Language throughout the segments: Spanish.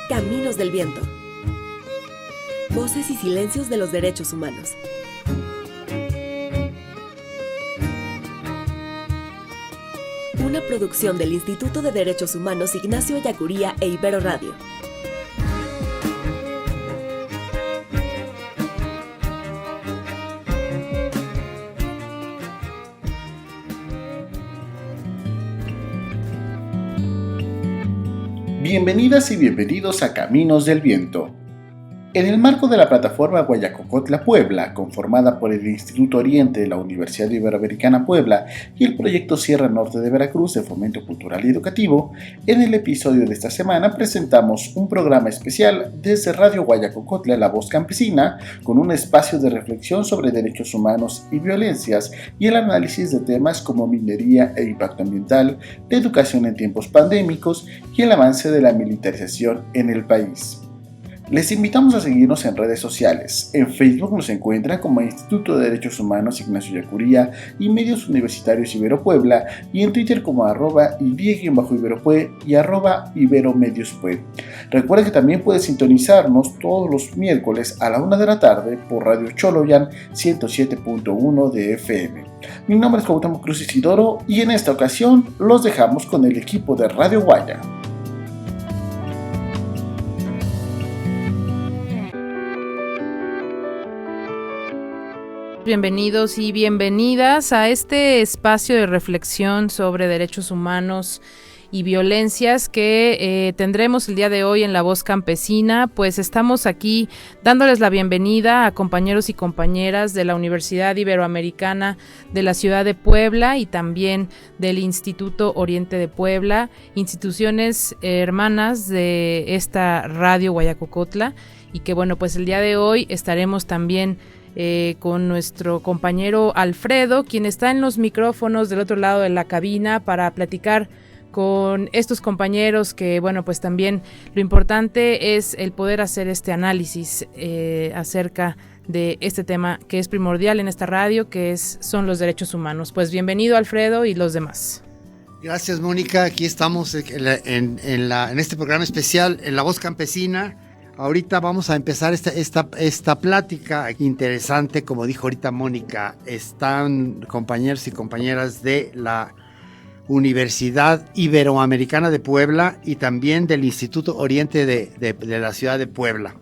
Caminos del Viento. Voces y silencios de los derechos humanos. Una producción del Instituto de Derechos Humanos Ignacio Ellacuría e Ibero Radio. Bienvenidas y bienvenidos a Caminos del Viento. En el marco de la plataforma Guayacocotla Puebla, conformada por el Instituto Oriente de la Universidad Iberoamericana Puebla y el proyecto Sierra Norte de Veracruz de Fomento Cultural y Educativo, en el episodio de esta semana presentamos un programa especial desde Radio Guayacocotla, La Voz Campesina, con un espacio de reflexión sobre derechos humanos y violencias y el análisis de temas como minería e impacto ambiental, la educación en tiempos pandémicos y el avance de la militarización en el país. Les invitamos a seguirnos en redes sociales. En Facebook nos encuentran como Instituto de Derechos Humanos Ignacio Ellacuría y Medios Universitarios Ibero Puebla, y en Twitter como @ibie-iberopue y @iberomediospue. Recuerda que también puedes sintonizarnos todos los miércoles a la 1 de la tarde por Radio Choloyan 107.1 de FM. Mi nombre es Cuauhtémoc Cruz Isidoro y en esta ocasión los dejamos con el equipo de Radio Guaya. Bienvenidos y bienvenidas a este espacio de reflexión sobre derechos humanos y violencias que tendremos el día de hoy en La Voz Campesina. Pues estamos aquí dándoles la bienvenida a compañeros y compañeras de la Universidad Iberoamericana de la Ciudad de Puebla y también del Instituto Oriente de Puebla, instituciones hermanas de esta Radio Guayacocotla, y que bueno, pues el día de hoy estaremos también con nuestro compañero Alfredo, quien está en los micrófonos del otro lado de la cabina para platicar con estos compañeros que, bueno, pues también lo importante es el poder hacer este análisis acerca de este tema que es primordial en esta radio, que son los derechos humanos. Pues bienvenido, Alfredo, y los demás. Gracias, Mónica. Aquí estamos en este programa especial en La Voz Campesina. Ahorita vamos a empezar esta plática interesante. Como dijo ahorita Mónica, están compañeros y compañeras de la Universidad Iberoamericana de Puebla y también del Instituto Oriente de la Ciudad de Puebla.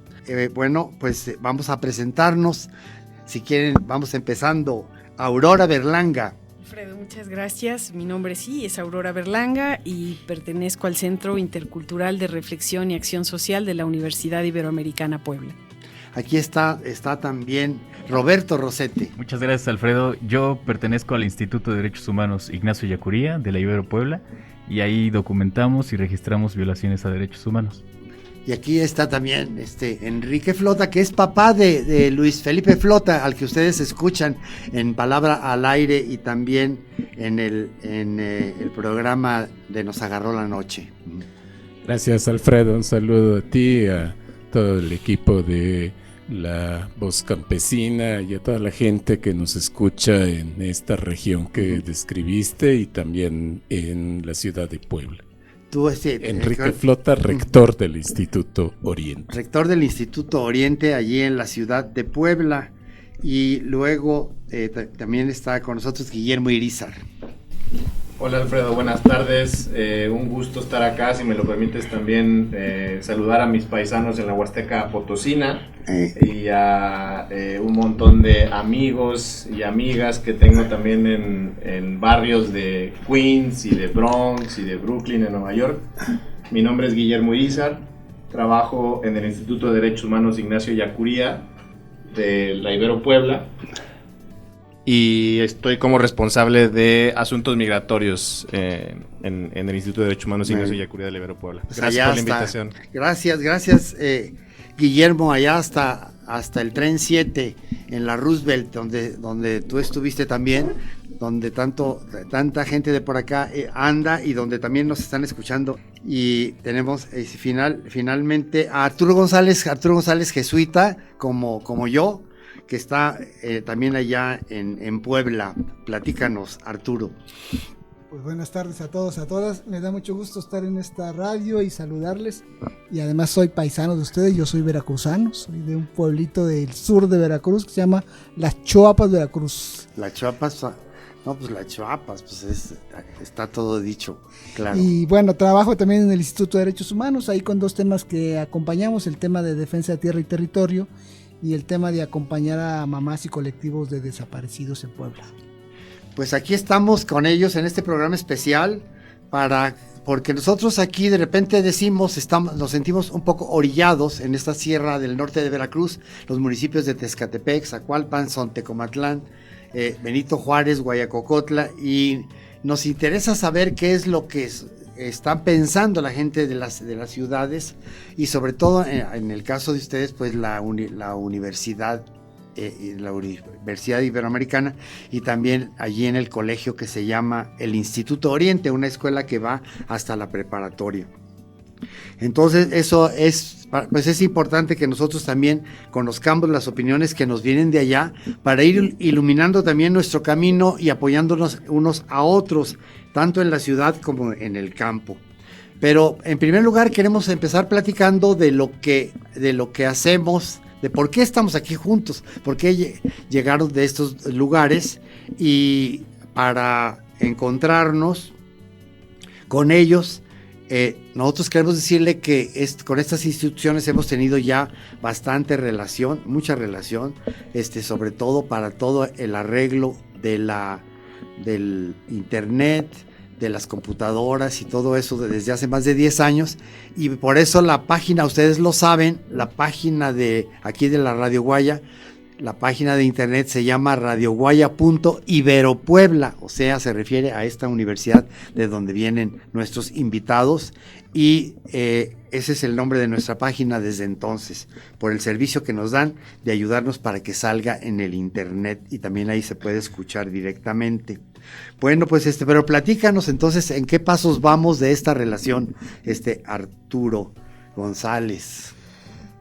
Bueno, pues vamos a presentarnos. Si quieren, vamos empezando. Aurora Berlanga. Alfredo, muchas gracias. Mi nombre es Aurora Berlanga y pertenezco al Centro Intercultural de Reflexión y Acción Social de la Universidad Iberoamericana Puebla. Aquí está también Roberto Rosete. Muchas gracias, Alfredo. Yo pertenezco al Instituto de Derechos Humanos Ignacio Ellacuría de la Ibero Puebla, y ahí documentamos y registramos violaciones a derechos humanos. Y aquí está también Enrique Flota, que es papá de Luis Felipe Flota, al que ustedes escuchan en Palabra al Aire y también en el programa de Nos Agarró la Noche. Gracias, Alfredo. Un saludo a ti, a todo el equipo de La Voz Campesina y a toda la gente que nos escucha en esta región que describiste y también en la ciudad de Puebla. Tú, Enrique Flota, rector del Instituto Oriente. Rector del Instituto Oriente, allí en la ciudad de Puebla. Y luego también está con nosotros Guillermo Irizar. Hola, Alfredo, buenas tardes. Un gusto estar acá. Si me lo permites también saludar a mis paisanos en la Huasteca Potosina y a un montón de amigos y amigas que tengo también en barrios de Queens y de Bronx y de Brooklyn en Nueva York. Mi nombre es Guillermo Irizar, trabajo en el Instituto de Derechos Humanos Ignacio Ellacuría de la Ibero Puebla. Y estoy como responsable de asuntos migratorios en el Instituto de Derechos Humanos Ignacio Ellacuría de la Ibero Puebla. Gracias por la invitación. Gracias, Guillermo, allá hasta el tren 7 en la Roosevelt, donde tú estuviste también, donde tanta gente de por acá anda y donde también nos están escuchando. Y tenemos finalmente a Arturo González jesuita, como yo, que está también allá en Puebla. Platícanos, Arturo. Pues buenas tardes a todos, a todas. Me da mucho gusto estar en esta radio y saludarles. Y además soy paisano de ustedes, yo soy veracruzano, soy de un pueblito del sur de Veracruz que se llama Las Choapas, Veracruz. Las Choapas, no, pues Las Choapas, pues está todo dicho, claro. Y bueno, trabajo también en el Instituto de Derechos Humanos, ahí con dos temas que acompañamos, el tema de defensa de tierra y territorio y el tema de acompañar a mamás y colectivos de desaparecidos en Puebla. Pues aquí estamos con ellos en este programa especial porque nosotros aquí de repente nos sentimos un poco orillados en esta sierra del norte de Veracruz, los municipios de Tezcatepec, Zacualpan, Sontecomatlán, Benito Juárez, Guayacocotla, y nos interesa saber qué es lo que están pensando la gente de las ciudades y sobre todo en el caso de ustedes, pues la Universidad Iberoamericana y también allí en el colegio que se llama el Instituto Oriente, una escuela que va hasta la preparatoria. Entonces eso es importante que nosotros también conozcamos las opiniones que nos vienen de allá para ir iluminando también nuestro camino y apoyándonos unos a otros, tanto en la ciudad como en el campo. Pero en primer lugar queremos empezar platicando de lo que hacemos, de por qué estamos aquí juntos, por qué llegaron de estos lugares, y para encontrarnos con ellos, nosotros queremos decirle que con estas instituciones hemos tenido ya bastante relación, mucha relación, sobre todo para todo el arreglo del internet, de las computadoras y todo eso desde hace más de 10 años, y por eso la página, ustedes lo saben, la página de aquí de la Radio Guaya, la página de internet se llama radioguaya.iberopuebla, o sea, se refiere a esta universidad de donde vienen nuestros invitados, y ese es el nombre de nuestra página desde entonces, por el servicio que nos dan de ayudarnos para que salga en el internet, y también ahí se puede escuchar directamente. Bueno, pues pero platícanos entonces en qué pasos vamos de esta relación, Arturo González.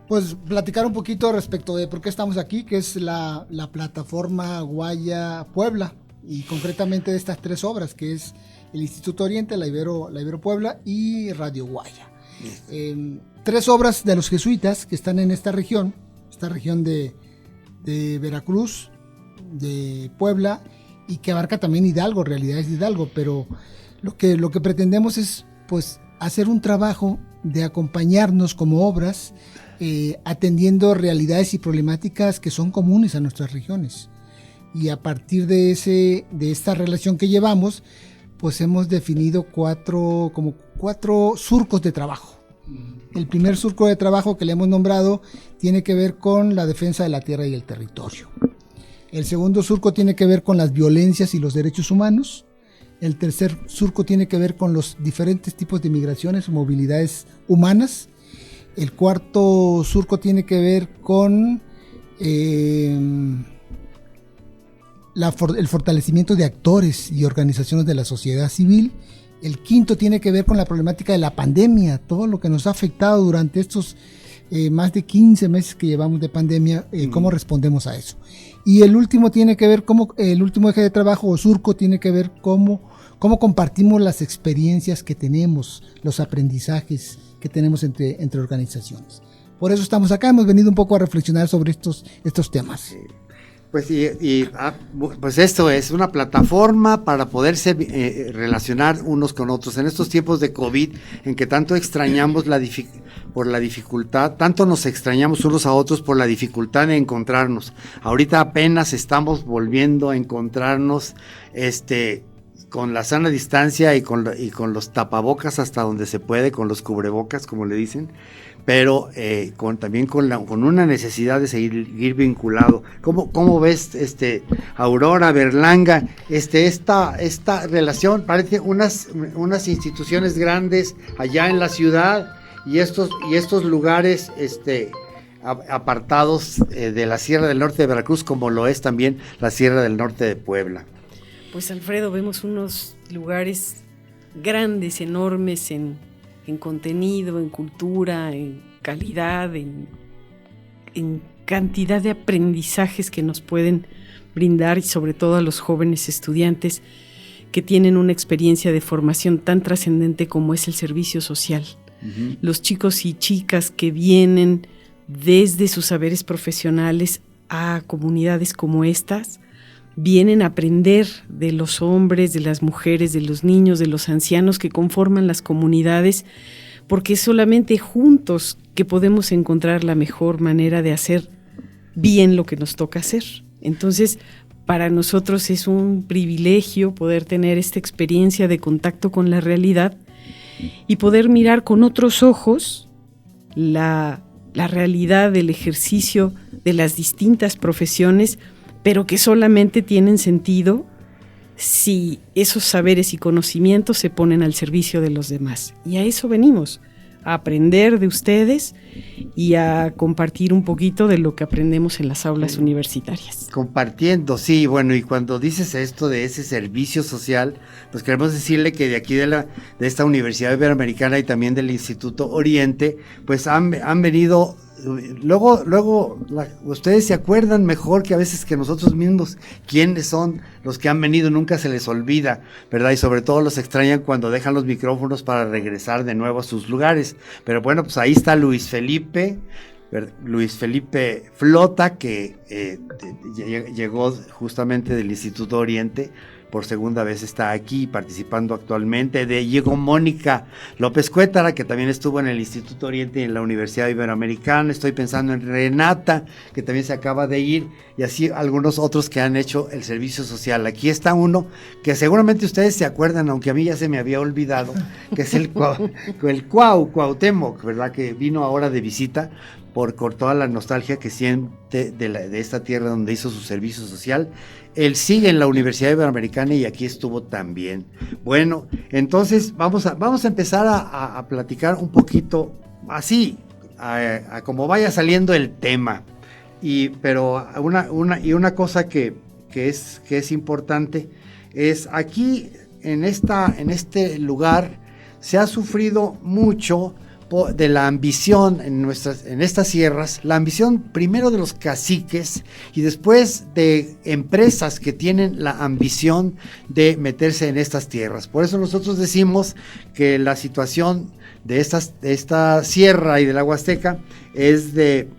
Pues platicar un poquito respecto de por qué estamos aquí, que es la plataforma Guaya Puebla, y concretamente de estas tres obras, que es el Instituto Oriente, la Ibero Puebla y Radio Guaya. Tres obras de los jesuitas que están en esta región de Veracruz, de Puebla, y que abarca también Hidalgo, realidades de Hidalgo, pero lo que pretendemos es pues hacer un trabajo de acompañarnos como obras, atendiendo realidades y problemáticas que son comunes a nuestras regiones, y a partir de esta relación que llevamos, pues hemos definido cuatro surcos de trabajo. El primer surco de trabajo que le hemos nombrado tiene que ver con la defensa de la tierra y el territorio. El segundo surco tiene que ver con las violencias y los derechos humanos. El tercer surco tiene que ver con los diferentes tipos de migraciones o movilidades humanas. El cuarto surco tiene que ver con el fortalecimiento de actores y organizaciones de la sociedad civil. El quinto tiene que ver con la problemática de la pandemia, todo lo que nos ha afectado durante estos más de 15 meses que llevamos de pandemia, cómo respondemos a eso. Y el último tiene que ver el último eje de trabajo o surco tiene que ver cómo compartimos las experiencias que tenemos, los aprendizajes que tenemos entre organizaciones. Por eso estamos acá, hemos venido un poco a reflexionar sobre estos temas. Pues pues esto es una plataforma para poderse relacionar unos con otros. En estos tiempos de COVID, en que tanto extrañamos por la dificultad, tanto nos extrañamos unos a otros por la dificultad de encontrarnos. Ahorita apenas estamos volviendo a encontrarnos, con la sana distancia y con los tapabocas hasta donde se puede, con los cubrebocas, como le dicen, pero también con una necesidad de seguir vinculado. ¿Cómo ves, Aurora Berlanga, esta relación? Parece unas instituciones grandes allá en la ciudad y estos lugares apartados de la Sierra del Norte de Veracruz, como lo es también la Sierra del Norte de Puebla. Pues Alfredo, vemos unos lugares grandes, enormes en contenido, en cultura, en calidad, en cantidad de aprendizajes que nos pueden brindar, y sobre todo a los jóvenes estudiantes que tienen una experiencia de formación tan trascendente como es el servicio social. Uh-huh. Los chicos y chicas que vienen desde sus saberes profesionales a comunidades como estas, vienen a aprender de los hombres, de las mujeres, de los niños, de los ancianos que conforman las comunidades, porque es solamente juntos que podemos encontrar la mejor manera de hacer bien lo que nos toca hacer. Entonces, para nosotros es un privilegio poder tener esta experiencia de contacto con la realidad y poder mirar con otros ojos la realidad del ejercicio de las distintas profesiones, pero que solamente tienen sentido si esos saberes y conocimientos se ponen al servicio de los demás. Y a eso venimos, a aprender de ustedes y a compartir un poquito de lo que aprendemos en las aulas universitarias. Compartiendo, sí, bueno, y cuando dices esto de ese servicio social, pues queremos decirle que de aquí de esta Universidad Iberoamericana y también del Instituto Oriente, pues han venido. Luego ustedes se acuerdan mejor que a veces que nosotros mismos quiénes son los que han venido, nunca se les olvida, ¿verdad? Y sobre todo los extrañan cuando dejan los micrófonos para regresar de nuevo a sus lugares. Pero bueno, pues ahí está Luis Felipe Flota, que llegó justamente del Instituto Oriente. Por segunda vez está aquí participando actualmente. Llegó Mónica López Cuétara, que también estuvo en el Instituto Oriente y en la Universidad Iberoamericana. Estoy pensando en Renata, que también se acaba de ir, y así algunos otros que han hecho el servicio social. Aquí está uno que seguramente ustedes se acuerdan, aunque a mí ya se me había olvidado, que es el Cuauhtémoc, ¿verdad? Que vino ahora de visita por toda la nostalgia que siente de esta tierra donde hizo su servicio social. Él sigue en la Universidad Iberoamericana y aquí estuvo también. Bueno, entonces vamos a empezar a platicar un poquito así, a como vaya saliendo el tema. Pero una cosa que es importante es aquí en este lugar se ha sufrido mucho de la ambición en estas sierras, la ambición primero de los caciques y después de empresas que tienen la ambición de meterse en estas tierras. Por eso nosotros decimos que la situación de esta sierra y de la Huasteca es de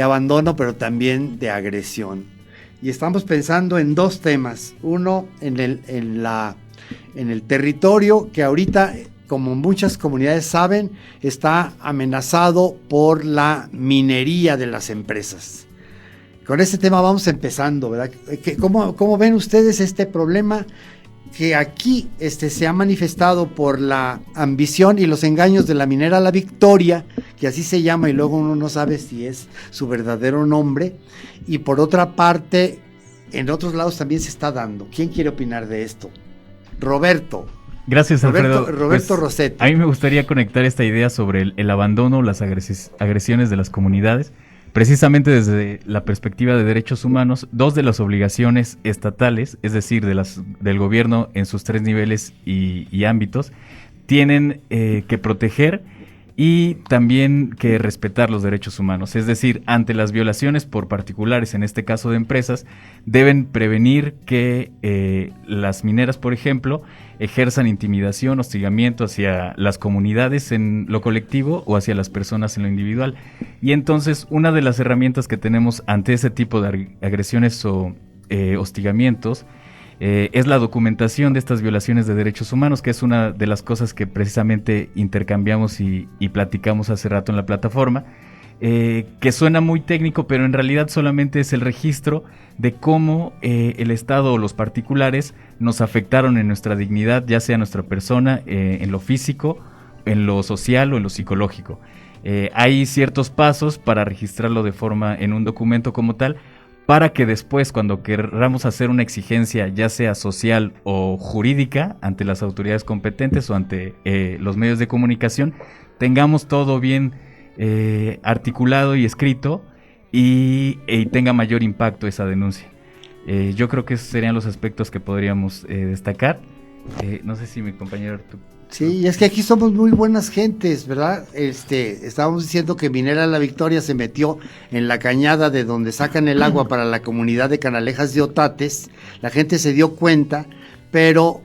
abandono, pero también de agresión. Y estamos pensando en dos temas. Uno, en el territorio que ahorita, como muchas comunidades saben, está amenazado por la minería de las empresas. Con este tema vamos empezando, ¿verdad? ¿Cómo ven ustedes este problema que aquí se ha manifestado por la ambición y los engaños de la minera La Victoria, que así se llama y luego uno no sabe si es su verdadero nombre, y por otra parte, en otros lados también se está dando? ¿Quién quiere opinar de esto? Roberto. Gracias, Alfredo. Roberto Rossetti. A mí me gustaría conectar esta idea sobre el abandono, las agresiones de las comunidades, precisamente desde la perspectiva de derechos humanos. Dos de las obligaciones estatales, es decir, del gobierno en sus tres niveles y ámbitos, tienen que proteger y también que respetar los derechos humanos. Es decir, ante las violaciones por particulares, en este caso de empresas, deben prevenir que las mineras, por ejemplo, ejerzan intimidación, hostigamiento hacia las comunidades en lo colectivo o hacia las personas en lo individual. Y entonces, una de las herramientas que tenemos ante ese tipo de agresiones o hostigamientos es la documentación de estas violaciones de derechos humanos, que es una de las cosas que precisamente intercambiamos y platicamos hace rato en la plataforma, que suena muy técnico, pero en realidad solamente es el registro de cómo el Estado o los particulares nos afectaron en nuestra dignidad, ya sea nuestra persona, en lo físico, en lo social o en lo psicológico. Hay ciertos pasos para registrarlo de forma en un documento como tal, para que después, cuando queramos hacer una exigencia, ya sea social o jurídica, ante las autoridades competentes o ante los medios de comunicación, tengamos todo bien articulado y escrito y tenga mayor impacto esa denuncia. Yo creo que esos serían los aspectos que podríamos destacar. No sé si mi compañero Sí, y es que aquí somos muy buenas gentes, ¿verdad? Estábamos diciendo que Minera La Victoria se metió en la cañada de donde sacan el agua para la comunidad de Canalejas de Otates. La gente se dio cuenta, pero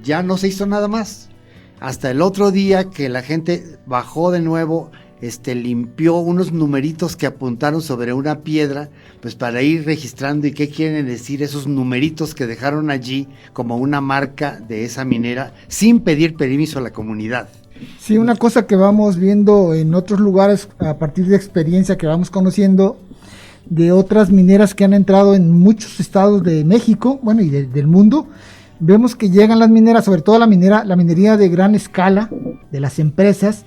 ya no se hizo nada más. Hasta el otro día que la gente bajó de nuevo, limpió unos numeritos que apuntaron sobre una piedra, pues para ir registrando y qué quieren decir esos numeritos que dejaron allí como una marca de esa minera, sin pedir permiso a la comunidad. Sí, una cosa que vamos viendo en otros lugares a partir de experiencia que vamos conociendo de otras mineras que han entrado en muchos estados de México, bueno, y del mundo, vemos que llegan las mineras, sobre todo la minería de gran escala de las empresas,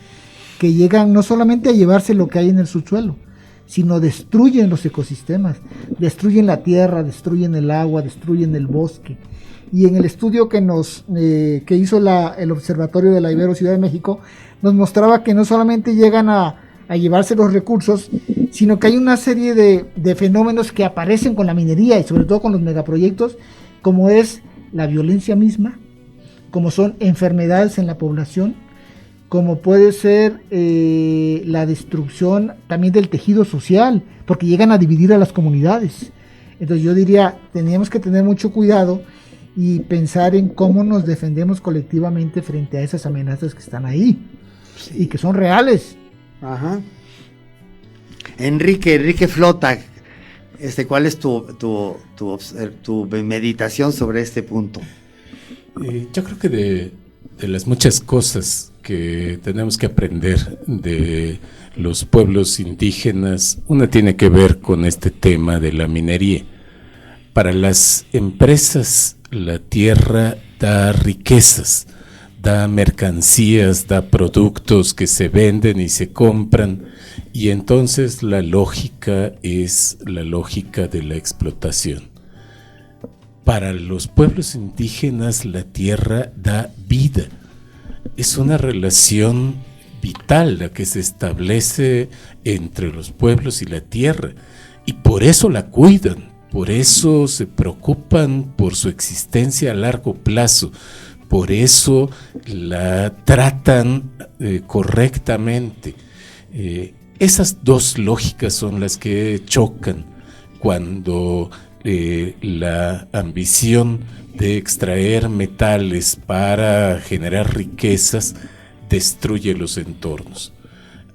que llegan no solamente a llevarse lo que hay en el subsuelo, sino destruyen los ecosistemas, destruyen la tierra, destruyen el agua, destruyen el bosque. Y en el estudio que hizo el Observatorio de la Ibero Ciudad de México, nos mostraba que no solamente llegan a llevarse los recursos, sino que hay una serie de fenómenos que aparecen con la minería y sobre todo con los megaproyectos, como es la violencia misma, como son enfermedades en la población, como puede ser la destrucción también del tejido social, porque llegan a dividir a las comunidades. Entonces yo diría, teníamos que tener mucho cuidado y pensar en cómo nos defendemos colectivamente frente a esas amenazas que están ahí, sí, y que son reales. Ajá. Enrique Flota, ¿cuál es tu meditación sobre este punto? Yo creo que de las muchas cosas que tenemos que aprender de los pueblos indígenas, una tiene que ver con este tema de la minería. Para las empresas, la tierra da riquezas, da mercancías, da productos que se venden y se compran, y entonces la lógica es la lógica de la explotación. Para los pueblos indígenas, la tierra da vida. Es una relación vital la que se establece entre los pueblos y la tierra, y por eso la cuidan, por eso se preocupan por su existencia a largo plazo, por eso la tratan correctamente. Esas dos lógicas son las que chocan cuando la ambición de extraer metales para generar riquezas destruye los entornos.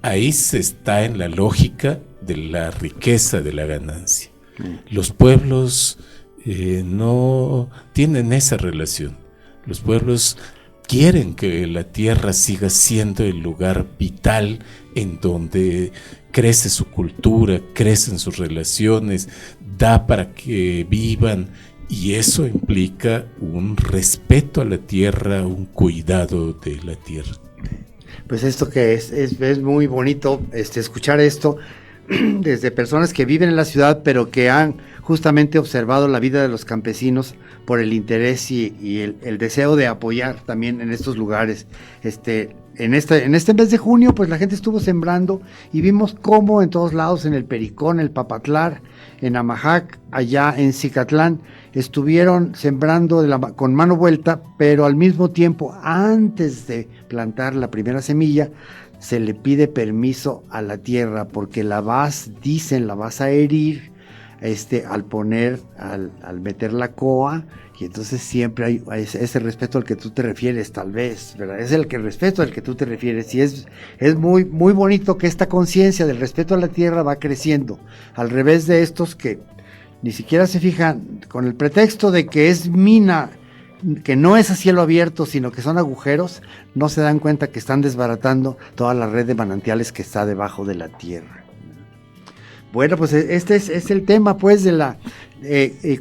Ahí se está en la lógica de la riqueza, de la ganancia. Los pueblos no tienen esa relación. Los pueblos quieren que la tierra siga siendo el lugar vital en donde crece su cultura, crecen sus relaciones, da para que vivan, y eso implica un respeto a la tierra, un cuidado de la tierra. Pues esto que es muy bonito escuchar esto desde personas que viven en la ciudad, pero que han justamente observado la vida de los campesinos por el interés y el deseo de apoyar también en estos lugares. En este mes de junio, pues la gente estuvo sembrando y vimos cómo en todos lados, en el Pericón, el Papatlar, en Amajac, allá en Cicatlán, estuvieron sembrando con mano vuelta, pero al mismo tiempo, antes de plantar la primera semilla, se le pide permiso a la tierra, porque la vas a herir al meter la coa, y entonces siempre hay ese respeto al que tú te refieres, tal vez, ¿verdad? Es el respeto al que tú te refieres, y es muy, muy bonito que esta conciencia del respeto a la tierra va creciendo, al revés de estos que ni siquiera se fijan, con el pretexto de que es mina, que no es a cielo abierto, sino que son agujeros, no se dan cuenta que están desbaratando toda la red de manantiales que está debajo de la tierra. Bueno, pues este es el tema, pues,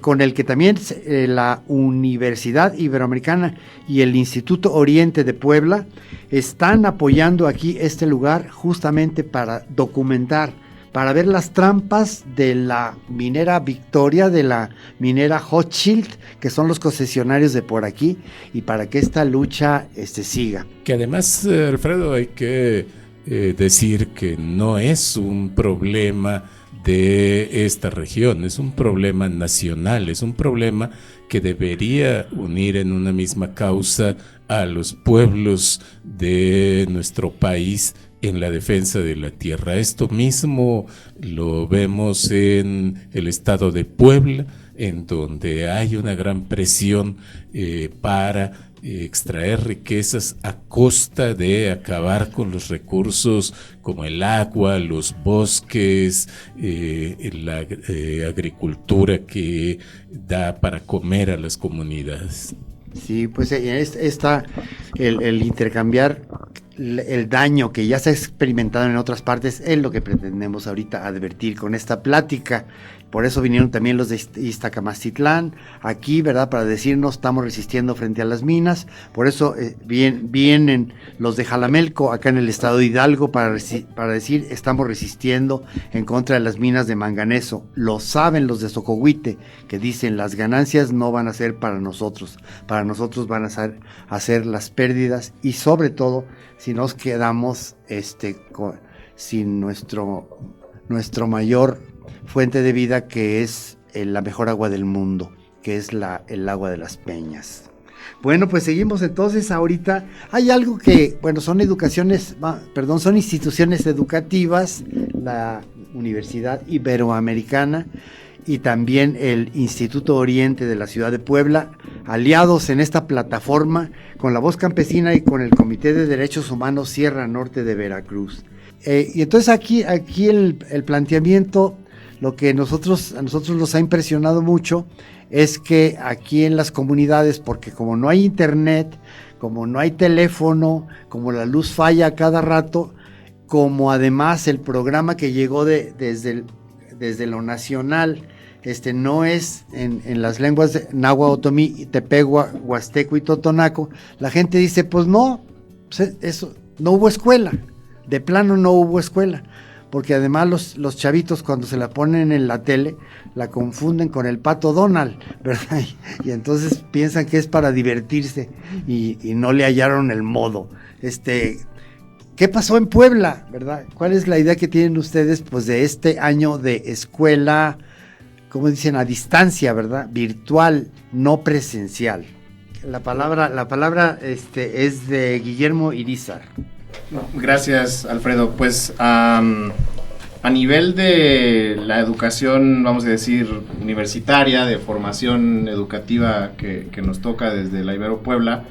con el que también la Universidad Iberoamericana y el Instituto Oriente de Puebla están apoyando aquí este lugar justamente para documentar, para ver las trampas de la minera Victoria, de la minera Hochschild, que son los concesionarios de por aquí, y para que esta lucha siga. Que además, Alfredo, hay que decir que no es un problema de esta región. Es un problema nacional, es un problema que debería unir en una misma causa a los pueblos de nuestro país en la defensa de la tierra. Esto mismo lo vemos en el estado de Puebla, en donde hay una gran presión para extraer riquezas a costa de acabar con los recursos como el agua, los bosques, la agricultura que da para comer a las comunidades. Sí, pues está el intercambiar el daño que ya se ha experimentado en otras partes es lo que pretendemos ahorita advertir con esta plática. Por eso vinieron también los de Iztacamastitlán aquí, ¿verdad? Para decirnos estamos resistiendo frente a las minas. Por eso vienen los de Jalamelco acá en el estado de Hidalgo para decir estamos resistiendo en contra de las minas de manganeso. Lo saben los de Xocohuite, que dicen las ganancias no van a ser para nosotros van a ser las pérdidas, y sobre todo si nos quedamos sin nuestro mayor fuente de vida, que es la mejor agua del mundo, que es el agua de las peñas. Bueno, pues seguimos entonces. Ahorita hay algo que, son son instituciones educativas, la Universidad Iberoamericana y también el Instituto Oriente de la Ciudad de Puebla, aliados en esta plataforma con La Voz Campesina y con el Comité de Derechos Humanos Sierra Norte de Veracruz. Y entonces aquí el planteamiento, lo que a nosotros nos ha impresionado mucho es que aquí en las comunidades, porque como no hay internet, como no hay teléfono, como la luz falla a cada rato, como además el programa que llegó desde lo nacional, no es en las lenguas de náhuatl, otomí, tepehua, huasteco y totonaco, la gente dice, pues no, eso, no hubo escuela, de plano no hubo escuela. Porque además los chavitos cuando se la ponen en la tele, la confunden con el Pato Donald, ¿verdad? Y entonces piensan que es para divertirse y no le hallaron el modo. ¿Qué pasó en Puebla, verdad? ¿Cuál es la idea que tienen ustedes, pues, de este año de escuela, como dicen, a distancia, ¿verdad? Virtual, no presencial. La palabra es de Guillermo Irizar. Gracias, Alfredo. Pues a nivel de la educación, vamos a decir, universitaria, de formación educativa que nos toca desde la Ibero Puebla,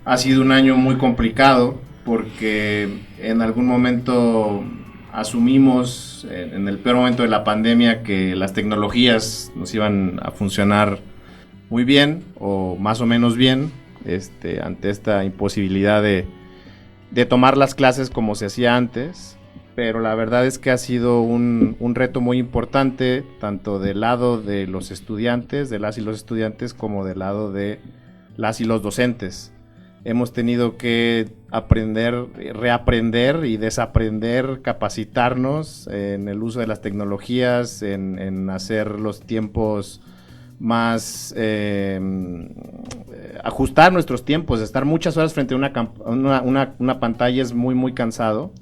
ha sido un año muy complicado porque en algún momento asumimos, en el peor momento de la pandemia, que las tecnologías nos iban a funcionar muy bien o más o menos bien, ante esta imposibilidad de tomar las clases como se hacía antes, pero la verdad es que ha sido un reto muy importante, tanto del lado de los estudiantes, de las y los estudiantes, como del lado de las y los docentes. Hemos tenido que aprender, reaprender y desaprender, capacitarnos en el uso de las tecnologías, en hacer los tiempos más, ajustar nuestros tiempos. Estar muchas horas frente a una pantalla es muy muy cansado,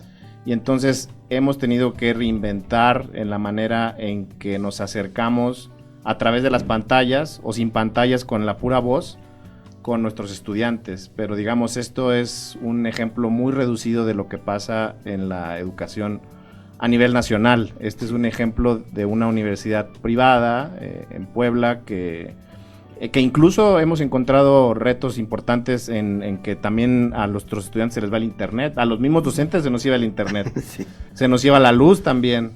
y entonces hemos tenido que reinventar en la manera en que nos acercamos a través de las pantallas o sin pantallas, con la pura voz, con nuestros estudiantes. Pero digamos, esto es un ejemplo muy reducido de lo que pasa en la educación a nivel nacional. Este es un ejemplo de una universidad privada en Puebla que incluso hemos encontrado retos importantes en que también a nuestros estudiantes se les va el internet, a los mismos docentes se nos iba el internet, sí. Se nos iba la luz también,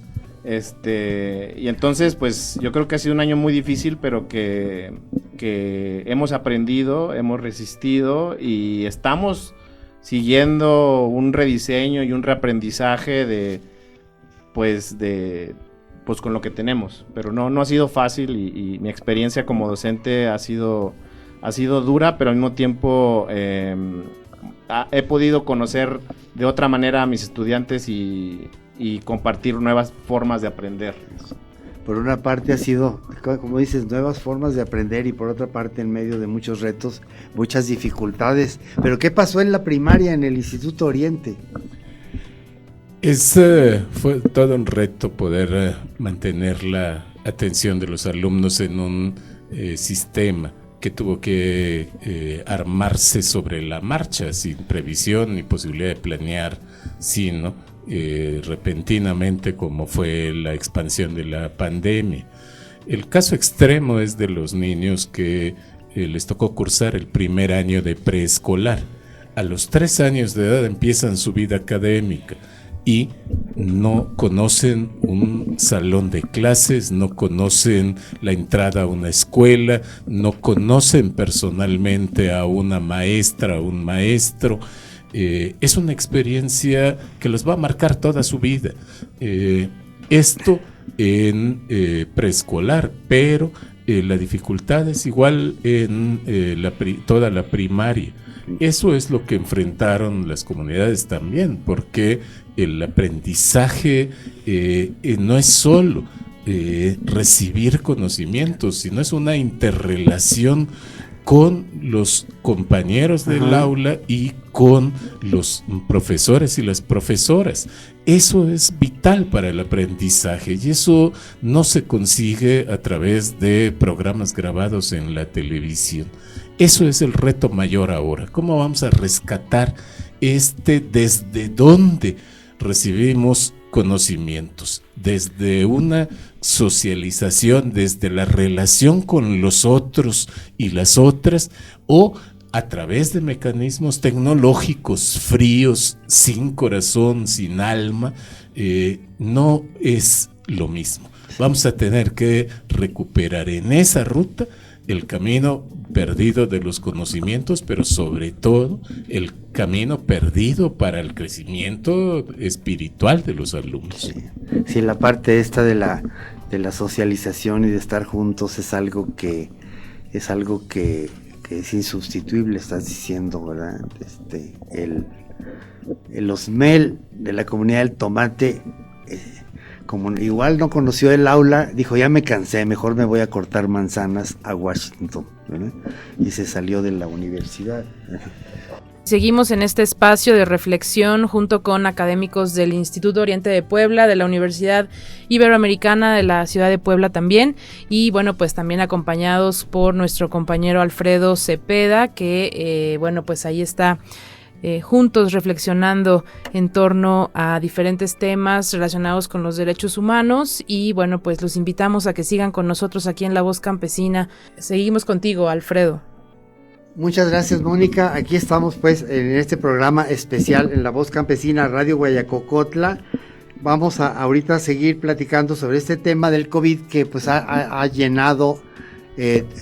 y entonces pues yo creo que ha sido un año muy difícil, pero que hemos aprendido, hemos resistido y estamos siguiendo un rediseño y un reaprendizaje pues con lo que tenemos, pero no ha sido fácil, y mi experiencia como docente ha sido dura, pero al mismo tiempo he podido conocer de otra manera a mis estudiantes y compartir nuevas formas de aprender. Por una parte ha sido, como dices, nuevas formas de aprender, y por otra parte en medio de muchos retos, muchas dificultades. Pero ¿qué pasó en la primaria en el Instituto Oriente? Fue todo un reto poder mantener la atención de los alumnos en un sistema que tuvo que armarse sobre la marcha, sin previsión ni posibilidad de planear, sino repentinamente, como fue la expansión de la pandemia. El caso extremo es de los niños que les tocó cursar el primer año de preescolar. A los 3 años de edad empiezan su vida académica y no conocen un salón de clases, no conocen la entrada a una escuela, no conocen personalmente a una maestra o un maestro. Es una experiencia que los va a marcar toda su vida. Esto en preescolar, pero la dificultad es igual en toda la primaria. Eso es lo que enfrentaron las comunidades también, porque el aprendizaje no es solo recibir conocimientos, sino es una interrelación con los compañeros del aula y con los profesores y las profesoras. Eso es vital para el aprendizaje y eso no se consigue a través de programas grabados en la televisión. Eso es el reto mayor ahora. ¿Cómo vamos a rescatar desde dónde recibimos conocimientos? Desde una socialización, desde la relación con los otros y las otras, o a través de mecanismos tecnológicos fríos, sin corazón, sin alma. No es lo mismo. Vamos a tener que recuperar en esa ruta el camino perdido de los conocimientos, pero sobre todo el camino perdido para el crecimiento espiritual de los alumnos. Sí, la parte esta de la socialización y de estar juntos es algo que es insustituible, estás diciendo, ¿verdad? El Osmel de la comunidad del Tomate, como igual no conoció el aula, dijo, ya me cansé, mejor me voy a cortar manzanas a Washington, ¿verdad? Y se salió de la universidad. Seguimos en este espacio de reflexión junto con académicos del Instituto Oriente de Puebla, de la Universidad Iberoamericana de la Ciudad de Puebla también, y bueno, pues también acompañados por nuestro compañero Alfredo Cepeda, que bueno, pues ahí está juntos reflexionando en torno a diferentes temas relacionados con los derechos humanos. Y bueno, pues los invitamos a que sigan con nosotros aquí en La Voz Campesina. Seguimos contigo, Alfredo. Muchas gracias, Mónica. Aquí estamos pues en este programa especial en La Voz Campesina, Radio Guayacocotla. Vamos a ahorita seguir platicando sobre este tema del COVID que pues ha llenado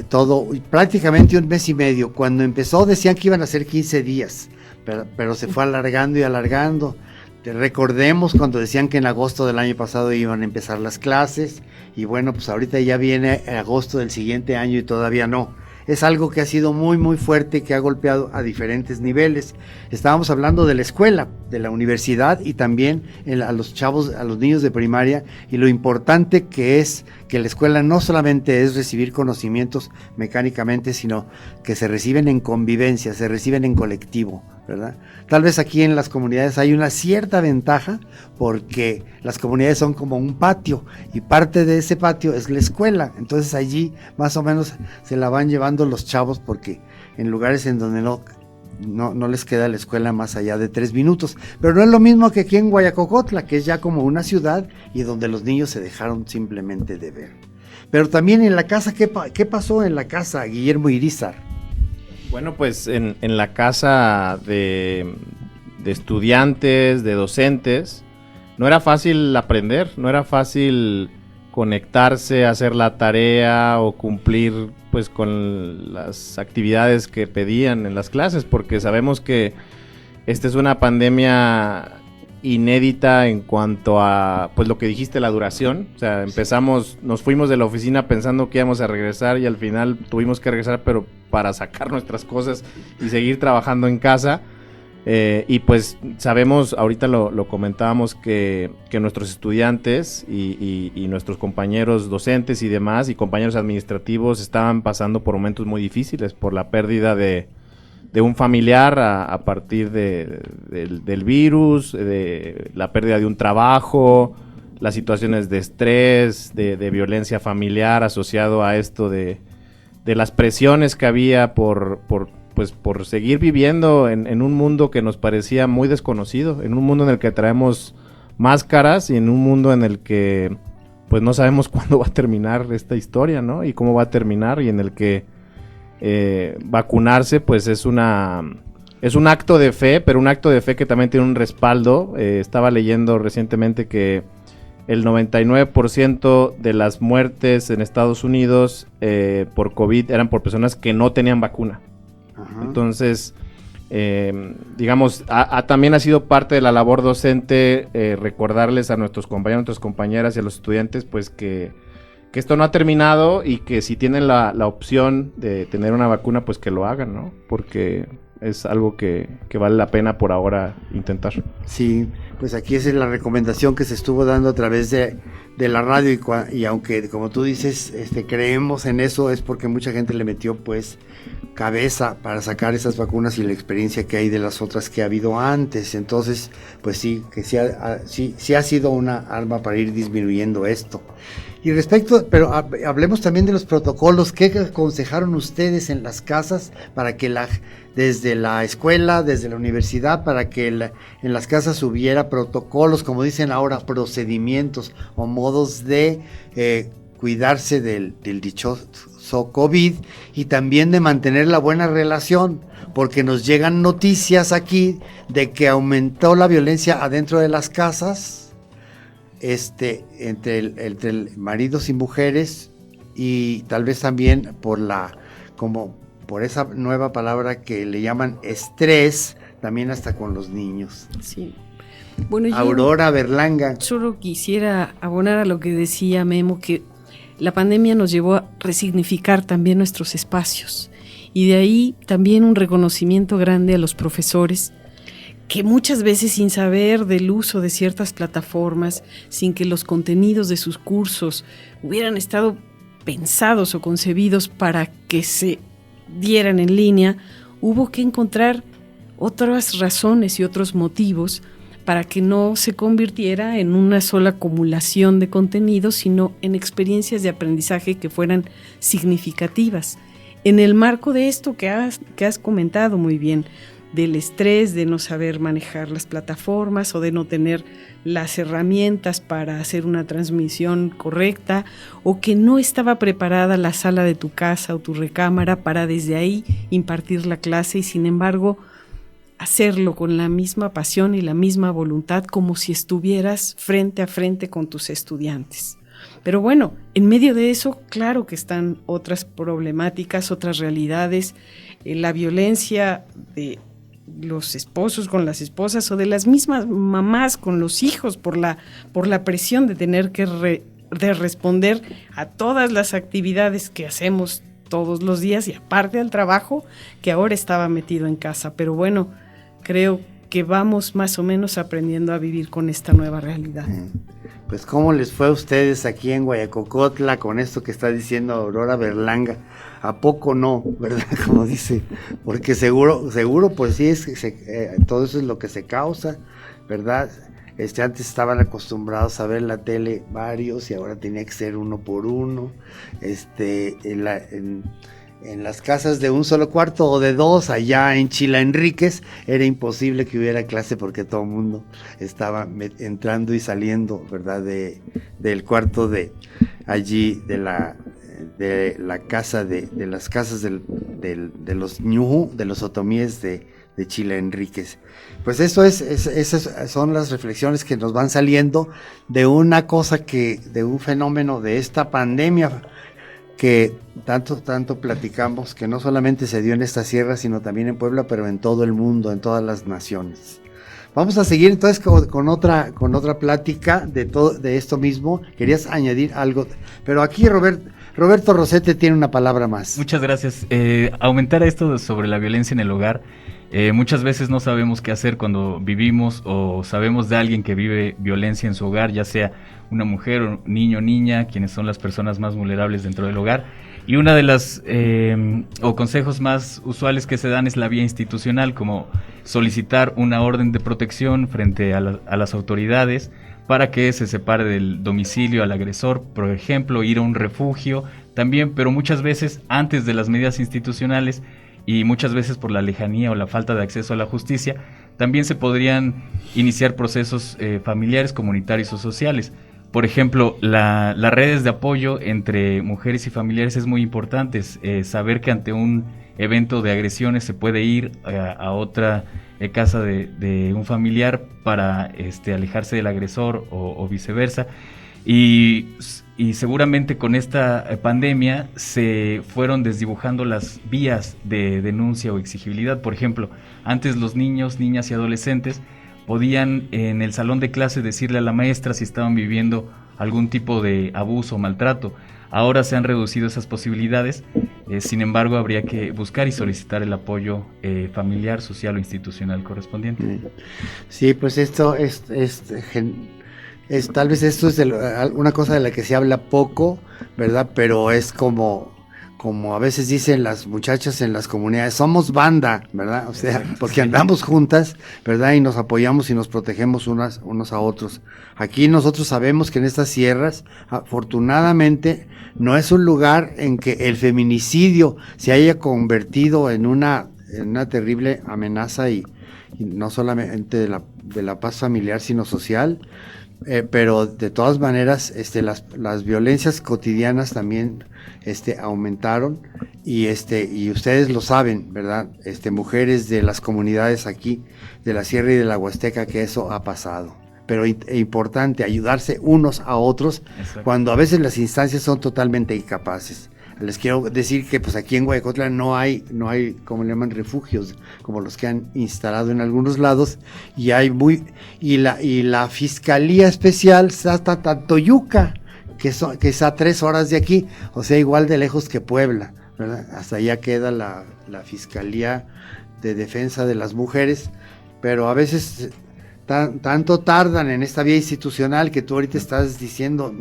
todo, prácticamente un mes y medio. Cuando empezó decían que iban a ser 15 días, pero se fue alargando y alargando. Recordemos cuando decían que en agosto del año pasado iban a empezar las clases, y bueno, pues ahorita ya viene agosto del siguiente año y todavía no. Es algo que ha sido muy muy fuerte, que ha golpeado a diferentes niveles. Estábamos hablando de la escuela, de la universidad y también a los chavos, a los niños de primaria, y lo importante que es que la escuela no solamente es recibir conocimientos mecánicamente, sino que se reciben en convivencia, se reciben en colectivo, ¿verdad? Tal vez aquí en las comunidades hay una cierta ventaja porque las comunidades son como un patio y parte de ese patio es la escuela, entonces allí más o menos se la van llevando los chavos, porque en lugares en donde no les queda la escuela más allá de 3 minutos, pero no es lo mismo que aquí en Guayacocotla, que es ya como una ciudad y donde los niños se dejaron simplemente de ver. Pero también en la casa, ¿qué pasó en la casa, Guillermo Irizar? Bueno, pues en la casa de estudiantes, de docentes, no era fácil aprender, no era fácil conectarse, hacer la tarea o cumplir pues con las actividades que pedían en las clases, porque sabemos que esta es una pandemia inédita en cuanto a pues lo que dijiste, la duración. O sea, nos fuimos de la oficina pensando que íbamos a regresar y al final tuvimos que regresar, pero para sacar nuestras cosas y seguir trabajando en casa. Y pues sabemos, ahorita lo comentábamos, que nuestros estudiantes y nuestros compañeros docentes y demás, y compañeros administrativos estaban pasando por momentos muy difíciles por la pérdida de un familiar a partir del virus, de la pérdida de un trabajo, las situaciones de estrés, de violencia familiar asociado a esto de las presiones que había por seguir viviendo en un mundo que nos parecía muy desconocido, en un mundo en el que traemos máscaras y en un mundo en el que pues no sabemos cuándo va a terminar esta historia, ¿no? Y cómo va a terminar, y en el que vacunarse pues es un acto de fe, pero un acto de fe que también tiene un respaldo. Estaba leyendo recientemente que el 99% de las muertes en Estados Unidos por COVID eran por personas que no tenían vacuna. Ajá. Entonces, digamos, también ha sido parte de la labor docente recordarles a nuestros compañeros, a nuestras compañeras y a los estudiantes pues que esto no ha terminado, y que si tienen la opción de tener una vacuna pues que lo hagan, ¿no? Porque es algo que vale la pena por ahora intentar. Sí, pues aquí esa es la recomendación que se estuvo dando a través de la radio, y aunque como tú dices creemos en eso, es porque mucha gente le metió pues cabeza para sacar esas vacunas y la experiencia que hay de las otras que ha habido antes. Entonces pues sí, que sí ha sido una arma para ir disminuyendo esto. Y pero hablemos también de los protocolos. ¿Qué aconsejaron ustedes en las casas para que desde la escuela, desde la universidad, para que en las casas hubiera protocolos, como dicen ahora, procedimientos o modos de cuidarse del dichoso COVID, y también de mantener la buena relación? Porque nos llegan noticias aquí de que aumentó la violencia adentro de las casas, entre maridos y mujeres, y tal vez también por esa nueva palabra que le llaman estrés, también hasta con los niños. Sí. Bueno, Aurora Berlanga. Solo quisiera abonar a lo que decía Memo, que la pandemia nos llevó a resignificar también nuestros espacios, y de ahí también un reconocimiento grande a los profesores, que muchas veces, sin saber del uso de ciertas plataformas, sin que los contenidos de sus cursos hubieran estado pensados o concebidos para que se dieran en línea, hubo que encontrar otras razones y otros motivos para que no se convirtiera en una sola acumulación de contenidos, sino en experiencias de aprendizaje que fueran significativas. En el marco de esto que has comentado muy bien, del estrés, de no saber manejar las plataformas o de no tener las herramientas para hacer una transmisión correcta, o que no estaba preparada la sala de tu casa o tu recámara para desde ahí impartir la clase, y sin embargo hacerlo con la misma pasión y la misma voluntad, como si estuvieras frente a frente con tus estudiantes. Pero bueno, en medio de eso, claro que están otras problemáticas, otras realidades, la violencia de los esposos con las esposas, o de las mismas mamás con los hijos, por la presión de tener que de responder a todas las actividades que hacemos todos los días, y aparte al trabajo que ahora estaba metido en casa. Pero bueno, creo que vamos más o menos aprendiendo a vivir con esta nueva realidad. Pues ¿cómo les fue a ustedes aquí en Guayacocotla con esto que está diciendo Aurora Berlanga? ¿A poco no, verdad? Como dice, porque seguro, pues sí, todo eso es lo que se causa, ¿verdad? Antes estaban acostumbrados a ver la tele varios, y ahora tenía que ser uno por uno. En las casas de un solo cuarto o de dos, allá en Chila Enríquez, era imposible que hubiera clase porque todo el mundo estaba entrando y saliendo, ¿verdad? Del cuarto de allí, de la casa de las casas de los ñujú, de los otomíes de Chila Enríquez. Pues esas son las reflexiones que nos van saliendo de una cosa de un fenómeno de esta pandemia que tanto platicamos, que no solamente se dio en esta sierra, sino también en Puebla, pero en todo el mundo, en todas las naciones. Vamos a seguir entonces con otra plática de esto mismo. Querías añadir algo, pero aquí Roberto Rosete tiene una palabra más. Muchas gracias. Aumentar esto sobre la violencia en el hogar. Muchas veces no sabemos qué hacer cuando vivimos o sabemos de alguien que vive violencia en su hogar, ya sea una mujer o niño o niña, quienes son las personas más vulnerables dentro del hogar. Y una de las consejos más usuales que se dan es la vía institucional, como solicitar una orden de protección frente a las autoridades para que se separe del domicilio al agresor, por ejemplo, ir a un refugio también, pero muchas veces antes de las medidas institucionales y muchas veces por la lejanía o la falta de acceso a la justicia, también se podrían iniciar procesos familiares, comunitarios o sociales. Por ejemplo, las redes de apoyo entre mujeres y familiares es muy importante. Saber que ante un evento de agresiones se puede ir a otra casa de un familiar para alejarse del agresor o viceversa. Y seguramente con esta pandemia se fueron desdibujando las vías de denuncia o exigibilidad. Por ejemplo, antes los niños, niñas y adolescentes podían en el salón de clase decirle a la maestra si estaban viviendo algún tipo de abuso o maltrato. Ahora se han reducido esas posibilidades, sin embargo habría que buscar y solicitar el apoyo familiar, social o institucional correspondiente. Sí, pues esto es tal vez esto es una cosa de la que se habla poco, ¿verdad? Pero es como a veces dicen las muchachas en las comunidades, somos banda, ¿verdad? O sea, porque andamos juntas, ¿verdad? Y nos apoyamos y nos protegemos unos a otros. Aquí nosotros sabemos que en estas sierras, afortunadamente, no es un lugar en que el feminicidio se haya convertido en una terrible amenaza y no solamente de la paz familiar, sino social. Pero de todas maneras las violencias cotidianas también aumentaron y ustedes lo saben, ¿verdad? Mujeres de las comunidades aquí de la Sierra y de la Huasteca, que eso ha pasado. Pero es importante ayudarse unos a otros. Exacto. Cuando a veces las instancias son totalmente incapaces. Les quiero decir que pues aquí en Guayacotla no hay como le llaman refugios como los que han instalado en algunos lados y la Fiscalía Especial está hasta Tantoyuca, que está a 3 horas de aquí, o sea, igual de lejos que Puebla, ¿verdad? Hasta allá queda la Fiscalía de Defensa de las Mujeres, pero a veces tanto tardan en esta vía institucional que tú ahorita estás diciendo,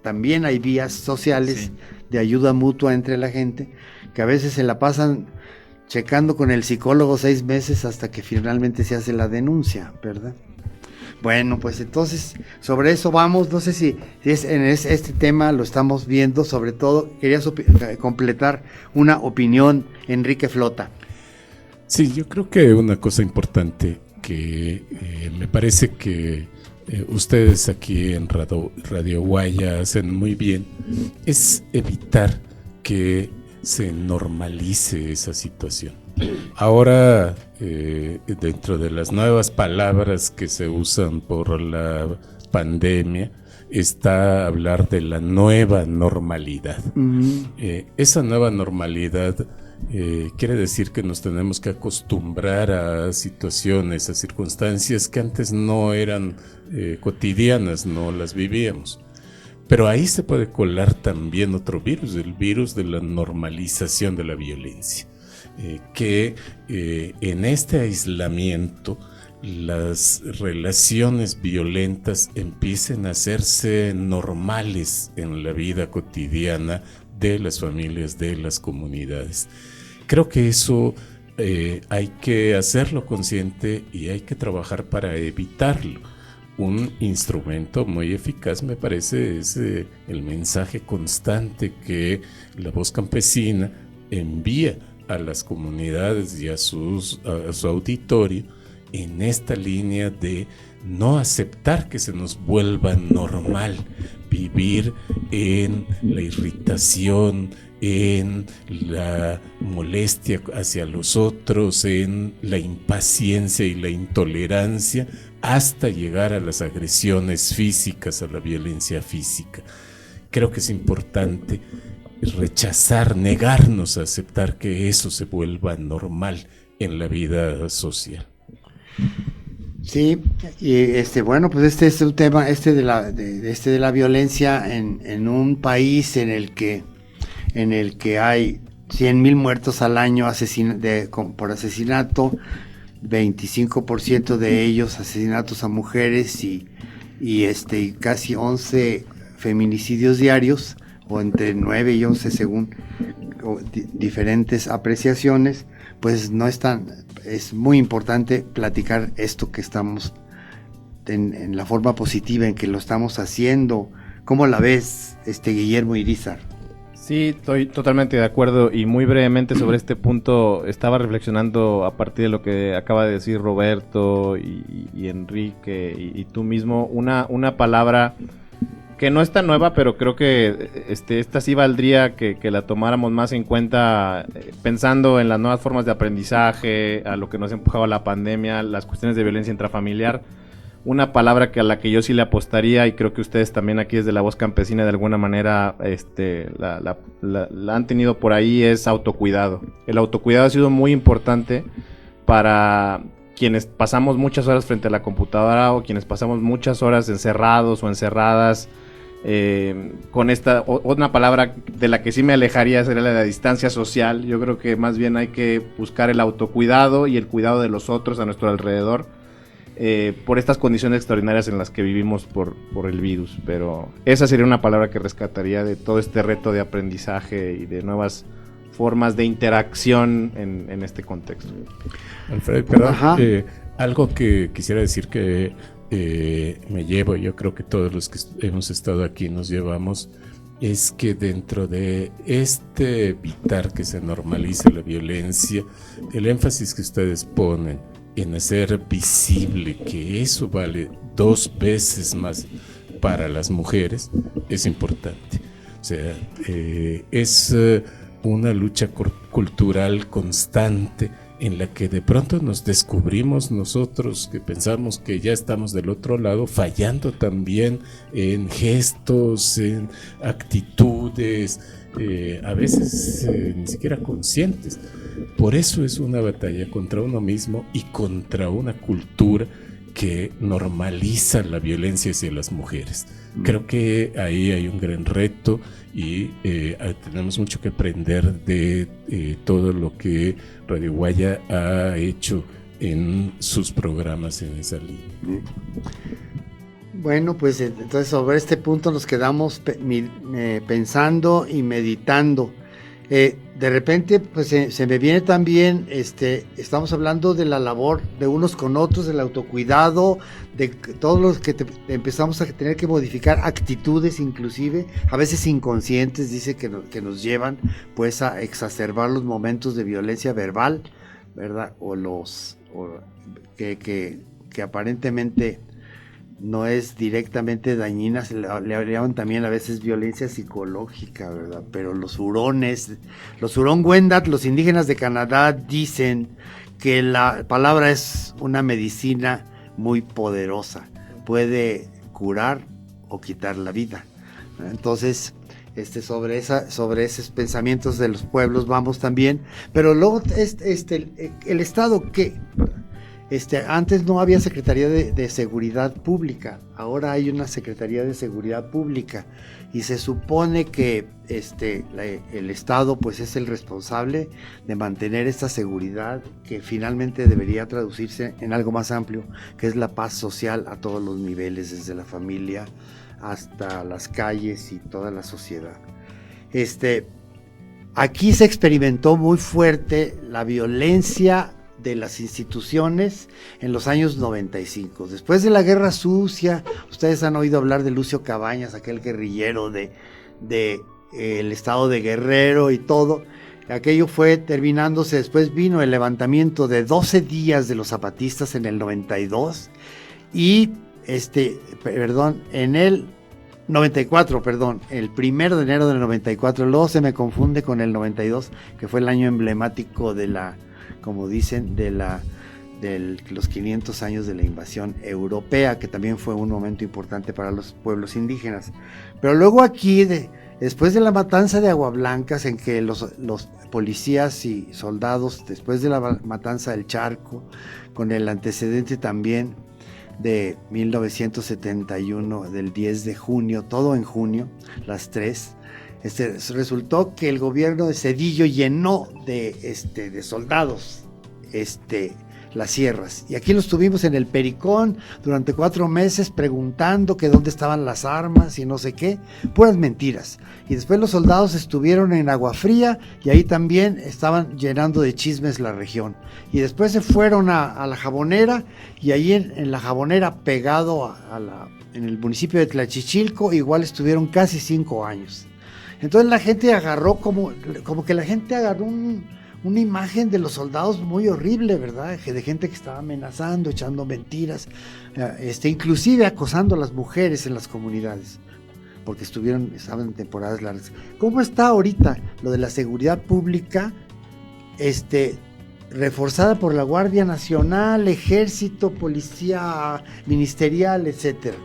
también hay vías sociales. Sí. De ayuda mutua entre la gente, que a veces se la pasan checando con el psicólogo 6 meses hasta que finalmente se hace la denuncia, ¿verdad? Bueno, pues entonces sobre eso vamos, no sé si en este tema lo estamos viendo, sobre todo quería completar una opinión, Enrique Flota. Sí, yo creo que una cosa importante que me parece que ustedes aquí en Radio Guaya hacen muy bien es evitar que se normalice esa situación. Ahora, dentro de las nuevas palabras que se usan por la pandemia, está hablar de la nueva normalidad. Uh-huh. Esa nueva normalidad quiere decir que nos tenemos que acostumbrar a situaciones, a circunstancias que antes no eran cotidianas, no las vivíamos. Pero ahí se puede colar también otro virus, el virus de la normalización de la violencia, que en este aislamiento las relaciones violentas empiecen a hacerse normales en la vida cotidiana de las familias, de las comunidades. Creo que eso hay que hacerlo consciente y hay que trabajar para evitarlo. Un instrumento muy eficaz, me parece, es el mensaje constante que la Voz Campesina envía a las comunidades y a su auditorio en esta línea de no aceptar que se nos vuelva normal vivir en la irritación, en la molestia hacia los otros, en la impaciencia y la intolerancia, hasta llegar a las agresiones físicas, a la violencia física. Creo que es importante rechazar, negarnos a aceptar que eso se vuelva normal en la vida social. Sí, y bueno, pues este es un tema, de la violencia en un país en el que hay 100,000 muertos al año por asesinato, 25% de ellos asesinatos a mujeres y casi 11 feminicidios diarios, o entre 9 y 11 según diferentes apreciaciones, pues es muy importante platicar esto que estamos en la forma positiva en que lo estamos haciendo. ¿Cómo la ves, Guillermo Irizar? Sí, estoy totalmente de acuerdo, y muy brevemente sobre este punto estaba reflexionando a partir de lo que acaba de decir Roberto y Enrique y tú mismo, una palabra que no es tan nueva, pero creo que esta sí valdría que la tomáramos más en cuenta, pensando en las nuevas formas de aprendizaje, a lo que nos ha empujado la pandemia, las cuestiones de violencia intrafamiliar. Una palabra a la que yo sí le apostaría, y creo que ustedes también aquí desde La Voz Campesina de alguna manera la han tenido por ahí, es autocuidado. El autocuidado ha sido muy importante para quienes pasamos muchas horas frente a la computadora, o quienes pasamos muchas horas encerrados o encerradas. Con una palabra de la que sí me alejaría sería la de la distancia social. Yo creo que más bien hay que buscar el autocuidado y el cuidado de los otros a nuestro alrededor, por estas condiciones extraordinarias en las que vivimos por el virus. Pero esa sería una palabra que rescataría de todo este reto de aprendizaje y de nuevas formas de interacción en este contexto. Alfredo, perdón, algo que quisiera decir que me llevo, yo creo que todos los que hemos estado aquí nos llevamos, es que dentro de evitar que se normalice la violencia, el énfasis que ustedes ponen en hacer visible que eso vale 2 veces más para las mujeres es importante. O sea, es una lucha cultural constante en la que de pronto nos descubrimos nosotros que pensamos que ya estamos del otro lado, fallando también en gestos, en actitudes, a veces ni siquiera conscientes. Por eso es una batalla contra uno mismo y contra una cultura que normaliza la violencia hacia las mujeres. Creo que ahí hay un gran reto y tenemos mucho que aprender de todo lo que Radio Guaya ha hecho en sus programas en esa línea. Bueno, pues entonces sobre este punto nos quedamos pensando y meditando. De repente, pues se me viene también, estamos hablando de la labor de unos con otros, del autocuidado, de todos los que empezamos a tener que modificar actitudes, inclusive, a veces inconscientes, dice que nos llevan pues a exacerbar los momentos de violencia verbal, ¿verdad? O que aparentemente no es directamente dañina, le llaman también a veces violencia psicológica, ¿verdad? Pero los Hurón Wendat, los indígenas de Canadá, dicen que la palabra es una medicina muy poderosa, puede curar o quitar la vida. Entonces, sobre esos pensamientos de los pueblos vamos también, pero luego el Estado, ¿qué? Antes no había Secretaría de Seguridad Pública, ahora hay una Secretaría de Seguridad Pública y se supone que el Estado pues es el responsable de mantener esta seguridad que finalmente debería traducirse en algo más amplio, que es la paz social a todos los niveles, desde la familia hasta las calles y toda la sociedad. Aquí se experimentó muy fuerte la violencia de las instituciones en los años 95. Después de la Guerra Sucia, ustedes han oído hablar de Lucio Cabañas, aquel guerrillero de el estado de Guerrero y todo. Aquello fue terminándose, después vino el levantamiento de 12 días de los zapatistas en el 92 y en el 94, el 1 de enero del 94, luego se me confunde con el 92, que fue el año emblemático de la, como dicen, de los 500 años de la invasión europea, que también fue un momento importante para los pueblos indígenas. Pero luego aquí, después de la matanza de Aguablancas, en que los policías y soldados, después de la matanza del Charco, con el antecedente también de 1971, del 10 de junio, todo en junio, las 3, Resultó que el gobierno de Zedillo llenó de soldados las sierras, y aquí los tuvimos en el Pericón durante 4 meses preguntando que dónde estaban las armas y no sé qué, puras mentiras. Y después los soldados estuvieron en Agua Fría, y ahí también estaban llenando de chismes la región. Y después se fueron a la Jabonera, y ahí en la Jabonera, pegado en el municipio de Tlachichilco, igual estuvieron casi 5 años. Entonces la gente agarró como que la gente agarró una imagen de los soldados muy horrible, ¿verdad? De gente que estaba amenazando, echando mentiras, inclusive acosando a las mujeres en las comunidades, porque estaban en temporadas largas. ¿Cómo está ahorita lo de la seguridad pública, reforzada por la Guardia Nacional, Ejército, Policía Ministerial, etcétera?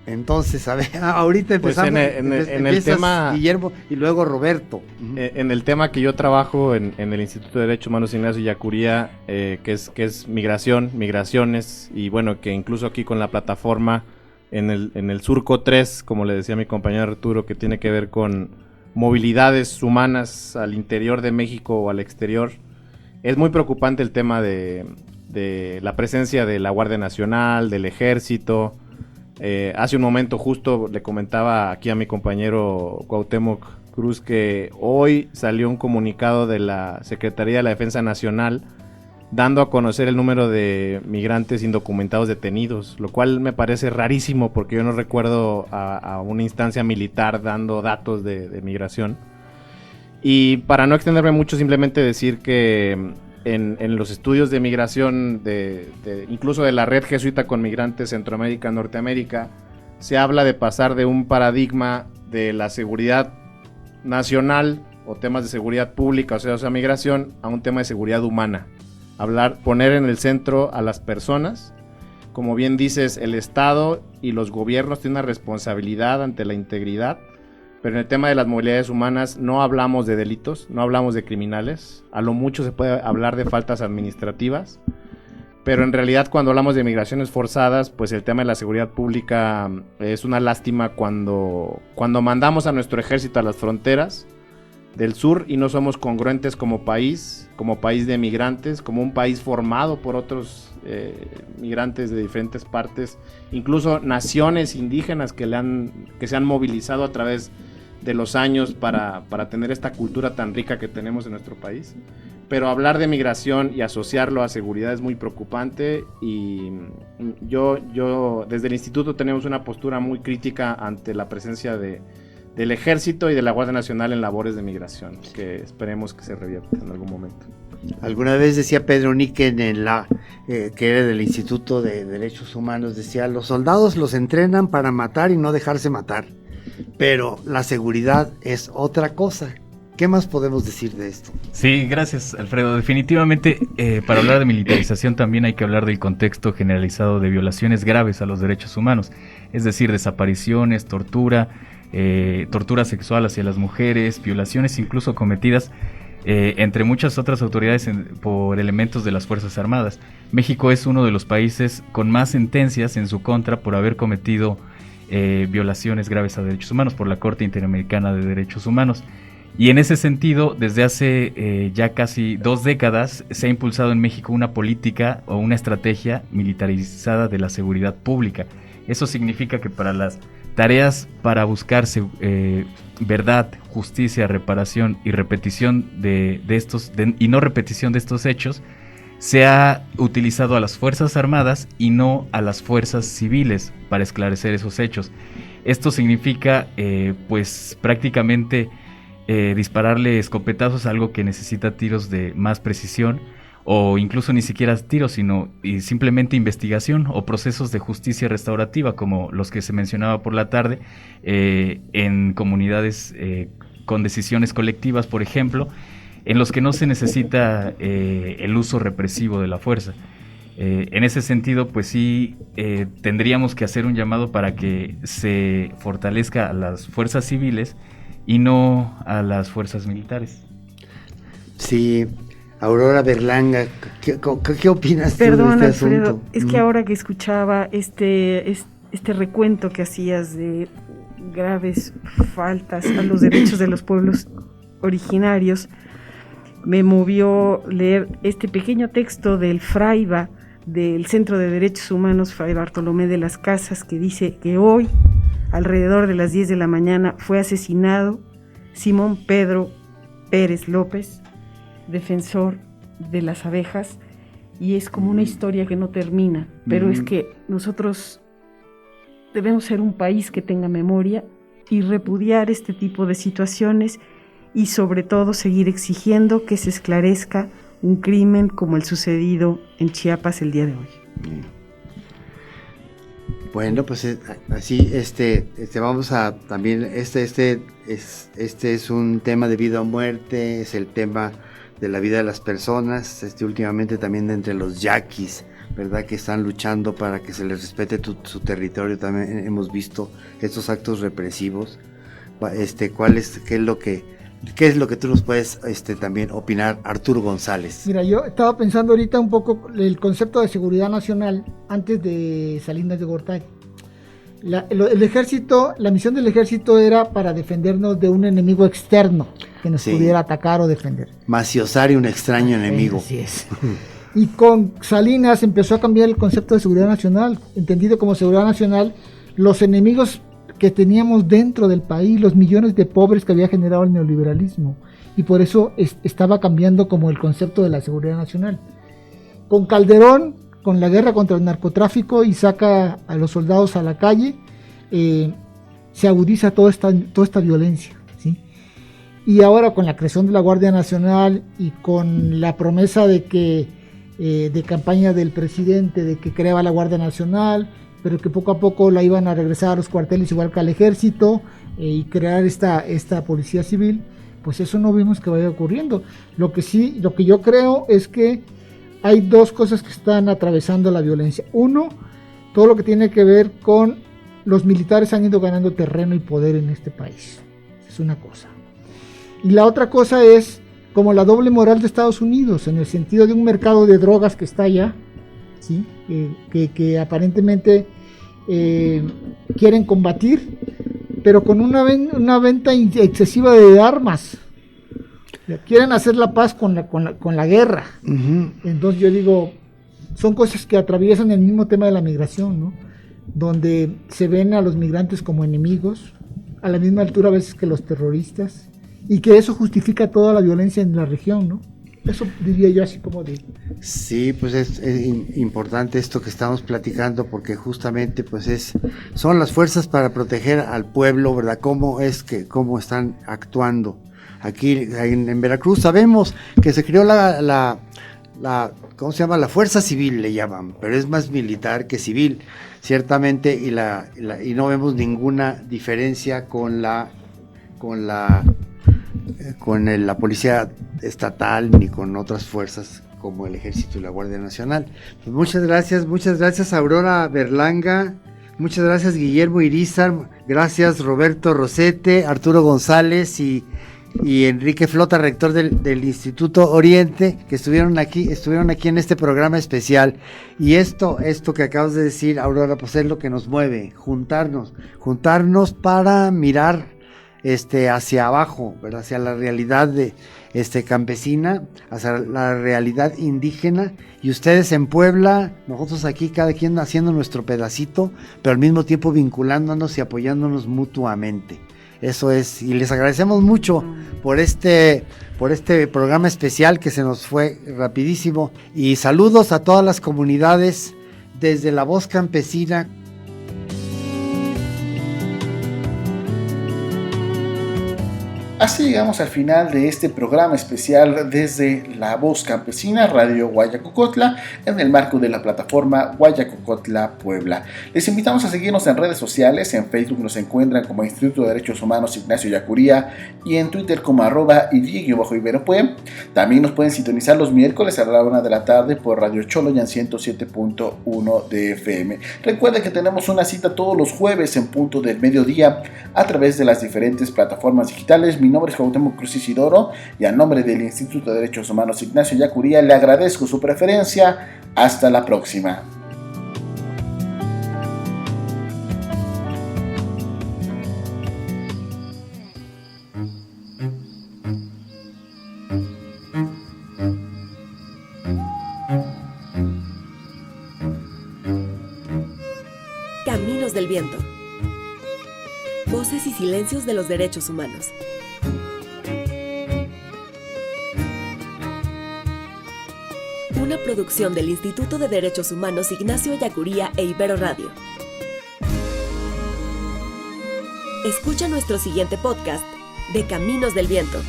Entonces, a ver, ahorita empezamos. Pues en el tema, Guillermo, y luego Roberto. En el tema que yo trabajo en el Instituto de Derechos Humanos Ignacio Ellacuría, que es migraciones, y bueno, que incluso aquí con la plataforma en el Surco 3, como le decía mi compañero Arturo, que tiene que ver con movilidades humanas al interior de México o al exterior, es muy preocupante el tema de la presencia de la Guardia Nacional, del Ejército. Hace un momento justo le comentaba aquí a mi compañero Cuauhtémoc Cruz que hoy salió un comunicado de la Secretaría de la Defensa Nacional dando a conocer el número de migrantes indocumentados detenidos, lo cual me parece rarísimo porque yo no recuerdo a una instancia militar dando datos de migración. Y para no extenderme mucho, simplemente decir que en los estudios de migración, incluso de la red jesuita con migrantes Centroamérica, Norteamérica, se habla de pasar de un paradigma de la seguridad nacional o temas de seguridad pública, o sea, migración, a un tema de seguridad humana. Poner en el centro a las personas. Como bien dices, el Estado y los gobiernos tienen una responsabilidad ante la integridad, pero en el tema de las movilidades humanas no hablamos de delitos, no hablamos de criminales, a lo mucho se puede hablar de faltas administrativas, pero en realidad cuando hablamos de migraciones forzadas, pues el tema de la seguridad pública es una lástima cuando mandamos a nuestro ejército a las fronteras del sur y no somos congruentes como país de migrantes, como un país formado por otros migrantes de diferentes partes, incluso naciones indígenas que se han movilizado a través de los años para tener esta cultura tan rica que tenemos en nuestro país. Pero hablar de migración y asociarlo a seguridad es muy preocupante, y yo desde el instituto tenemos una postura muy crítica ante la presencia del Ejército y de la Guardia Nacional en labores de migración, que esperemos que se revierta en algún momento. Alguna vez decía Pedro Niken, que era del Instituto de Derechos Humanos, decía: los soldados los entrenan para matar y no dejarse matar, pero la seguridad es otra cosa. ¿Qué más podemos decir de esto? Sí, gracias, Alfredo. Definitivamente, para hablar de militarización también hay que hablar del contexto generalizado de violaciones graves a los derechos humanos, es decir, desapariciones, tortura sexual hacia las mujeres, violaciones incluso cometidas entre muchas otras autoridades por elementos de las Fuerzas Armadas. México es uno de los países con más sentencias en su contra por haber cometido violaciones graves a derechos humanos por la Corte Interamericana de Derechos Humanos. Y en ese sentido, desde hace ya casi 2 décadas, se ha impulsado en México una política o una estrategia militarizada de la seguridad pública. Eso significa que para las tareas para buscar verdad, justicia, reparación y repetición no repetición de estos hechos, se ha utilizado a las Fuerzas Armadas y no a las fuerzas civiles para esclarecer esos hechos. Esto significa, pues prácticamente dispararle escopetazos a algo que necesita tiros de más precisión, o incluso ni siquiera tiros, sino simplemente investigación o procesos de justicia restaurativa, como los que se mencionaba por la tarde, en comunidades con decisiones colectivas, por ejemplo, en los que no se necesita el uso represivo de la fuerza. En ese sentido, pues sí, tendríamos que hacer un llamado para que se fortalezca a las fuerzas civiles y no a las fuerzas militares. Sí, Aurora Berlanga, ¿qué opinas tú Perdón, de este Alfredo, asunto? es que ahora que escuchaba este recuento que hacías de graves faltas a los derechos de los pueblos originarios, me movió leer este pequeño texto del Fraiba, del Centro de Derechos Humanos Fray Bartolomé de las Casas, que dice que hoy, alrededor de las 10 de la mañana, fue asesinado Simón Pedro Pérez López, defensor de las abejas, y es como una historia que no termina, pero es que nosotros debemos ser un país que tenga memoria y repudiar este tipo de situaciones y sobre todo seguir exigiendo que se esclarezca un crimen como el sucedido en Chiapas el día de hoy. Bueno, pues así, vamos a también, este es un tema de vida o muerte, es el tema de la vida de las personas, últimamente también entre los yaquis, ¿verdad? Que están luchando para que se les respete su territorio. También hemos visto estos actos represivos. ¿Qué es lo que tú nos puedes también opinar, Arturo González? Mira, yo estaba pensando ahorita un poco el concepto de seguridad nacional antes de Salinas de Gortari. El ejército, la misión del ejército era para defendernos de un enemigo externo que nos pudiera atacar o defender. Maciosar un extraño enemigo. Así es. Y con Salinas empezó a cambiar el concepto de seguridad nacional, entendido como seguridad nacional, los enemigos que teníamos dentro del país, los millones de pobres que había generado el neoliberalismo, y por eso estaba cambiando como el concepto de la seguridad nacional. Con Calderón, con la guerra contra el narcotráfico y saca a los soldados a la calle, se agudiza toda esta violencia, ¿sí? Y ahora con la creación de la Guardia Nacional y con la promesa de campaña del presidente de que creaba la Guardia Nacional, pero que poco a poco la iban a regresar a los cuarteles igual que al ejército, y crear esta policía civil, pues eso no vemos que vaya ocurriendo. Lo que yo creo es que hay dos cosas que están atravesando la violencia. Uno, todo lo que tiene que ver con los militares han ido ganando terreno y poder en este país. Es una cosa. Y la otra cosa es como la doble moral de Estados Unidos, en el sentido de un mercado de drogas que está allá, ¿sí? Que aparentemente quieren combatir, pero con una venta excesiva de armas. Quieren hacer la paz con la guerra. Uh-huh. Entonces yo digo, son cosas que atraviesan el mismo tema de la migración, ¿no? Donde se ven a los migrantes como enemigos, a la misma altura a veces que los terroristas, y que eso justifica toda la violencia en la región, ¿no? Eso diría yo así como de... Sí, pues es importante esto que estamos platicando, porque justamente pues son las fuerzas para proteger al pueblo, ¿verdad? Cómo están actuando. Aquí en Veracruz sabemos que se creó la ¿cómo se llama? La fuerza civil le llaman, pero es más militar que civil, ciertamente, y no vemos ninguna diferencia con la policía estatal ni con otras fuerzas como el Ejército y la Guardia Nacional. Pues muchas gracias Aurora Berlanga, muchas gracias Guillermo Irizar, gracias Roberto Rosete, Arturo González y Enrique Flota, rector del Instituto Oriente, que estuvieron aquí en este programa especial. Y esto que acabas de decir, Aurora, pues es lo que nos mueve, juntarnos para mirar hacia abajo, ¿verdad? Hacia la realidad de campesina, hacia la realidad indígena, y ustedes en Puebla, nosotros aquí, cada quien haciendo nuestro pedacito, pero al mismo tiempo vinculándonos y apoyándonos mutuamente. Eso es, y les agradecemos mucho por este programa especial que se nos fue rapidísimo, y saludos a todas las comunidades desde La Voz Campesina. Así llegamos al final de este programa especial desde La Voz Campesina, Radio Guayacocotla, en el marco de la plataforma Guayacocotla Puebla. Les invitamos a seguirnos en redes sociales. En Facebook nos encuentran como Instituto de Derechos Humanos Ignacio Yacuría, y en Twitter como @Iberopue. También nos pueden sintonizar los miércoles a la 1 de la tarde por Radio Choloyan 107.1 de FM. Recuerden que tenemos una cita todos los jueves en punto del mediodía a través de las diferentes plataformas digitales. Mi nombre es Cuauhtémoc Cruz Isidoro, y a nombre del Instituto de Derechos Humanos Ignacio Yacuría le agradezco su preferencia. Hasta la próxima. del Viento. Voces y silencios de los derechos humanos. Una producción del Instituto de Derechos Humanos Ignacio Ellacuría e Ibero Radio. Escucha nuestro siguiente podcast de Caminos del Viento.